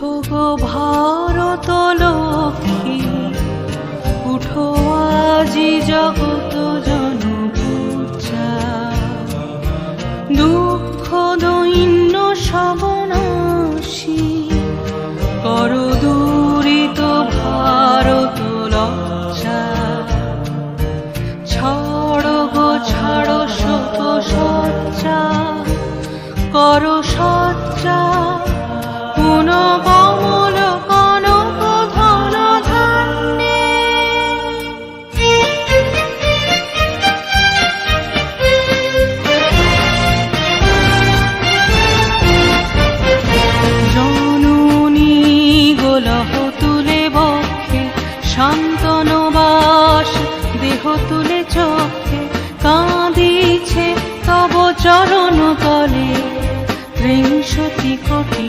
উঠো গো ভারত লক্ষ্মী, উঠো আজি জগত জনপূজা। দুঃখ দৈন্য সবনাশী কর দূরিত ভারত লজ্জা। ছাড়ো গো ছাড়ো শত সজ্জা, কর সজ্জা পুন কমল কনক ধন ধান্যে। জননী গোলহ তুলে বক্ষে, শান্তনবাস দেহ তুলে চক্ষে, কাঁদিছে তব চরণ তলে ত্রিংশতি কোটি